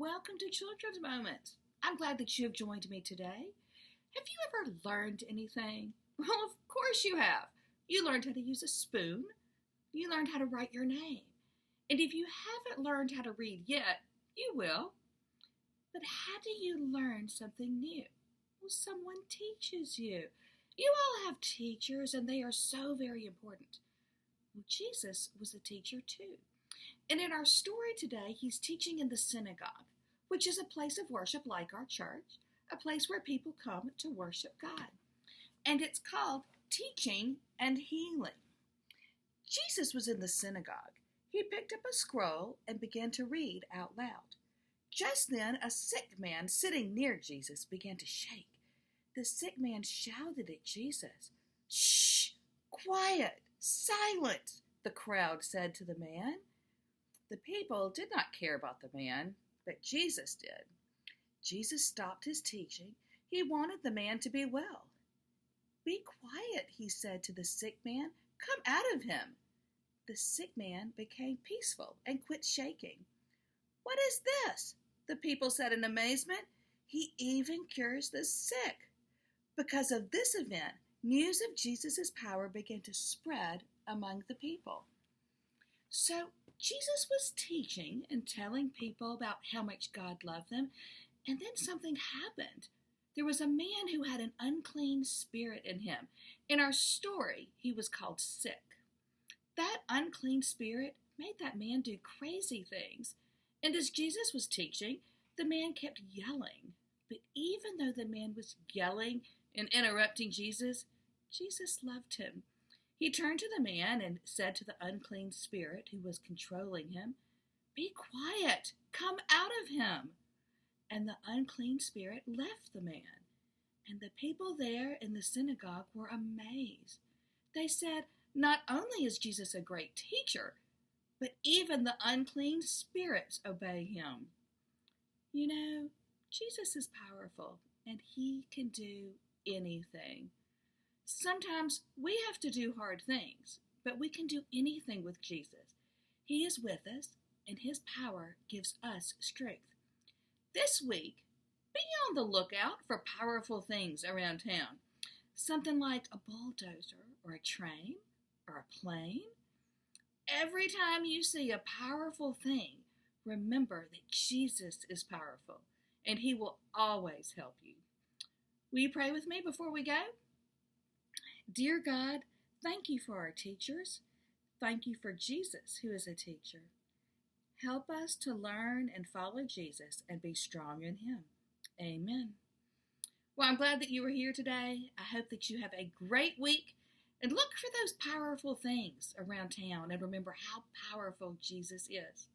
Welcome to Children's Moments. I'm glad that you have joined me today. Have you ever learned anything? Well, of course you have. You learned how to use a spoon. You learned how to write your name. And if you haven't learned how to read yet, you will. But how do you learn something new? Well, someone teaches you. You all have teachers, and they are so very important. Well, Jesus was a teacher too. And in our story today, he's teaching in the synagogue, which is a place of worship like our church, a place where people come to worship God. And it's called Teaching and Healing. Jesus was in the synagogue. He picked up a scroll and began to read out loud. Just then, a sick man sitting near Jesus began to shake. The sick man shouted at Jesus. "Shh! Quiet! Silence!" the crowd said to the man. The people did not care about the man, but Jesus did. Jesus stopped his teaching. He wanted the man to be well. "Be quiet," he said to the sick man. "Come out of him." The sick man became peaceful and quit shaking. "What is this?" the people said in amazement. "He even cures the sick." Because of this event, news of Jesus' power began to spread among the people. So Jesus was teaching and telling people about how much God loved them, and then something happened. There was a man who had an unclean spirit in him. In our story, he was called sick. That unclean spirit made that man do crazy things. And as Jesus was teaching, the man kept yelling. But even though the man was yelling and interrupting Jesus, Jesus loved him. He turned to the man and said to the unclean spirit who was controlling him, "Be quiet, come out of him." And the unclean spirit left the man. And the people there in the synagogue were amazed. They said, "Not only is Jesus a great teacher, but even the unclean spirits obey him." You know, Jesus is powerful, and he can do anything. Sometimes we have to do hard things, but we can do anything with Jesus. He is with us, and his power gives us strength. This week, be on the lookout for powerful things around town. Something like a bulldozer or a train or a plane. Every time you see a powerful thing, remember that Jesus is powerful, and he will always help you. Will you pray with me before we go? Dear God, thank you for our teachers. Thank you for Jesus, who is a teacher. Help us to learn and follow Jesus and be strong in him. Amen. Well, I'm glad that you were here today. I hope that you have a great week. And look for those powerful things around town and remember how powerful Jesus is.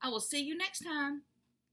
I will see you next time.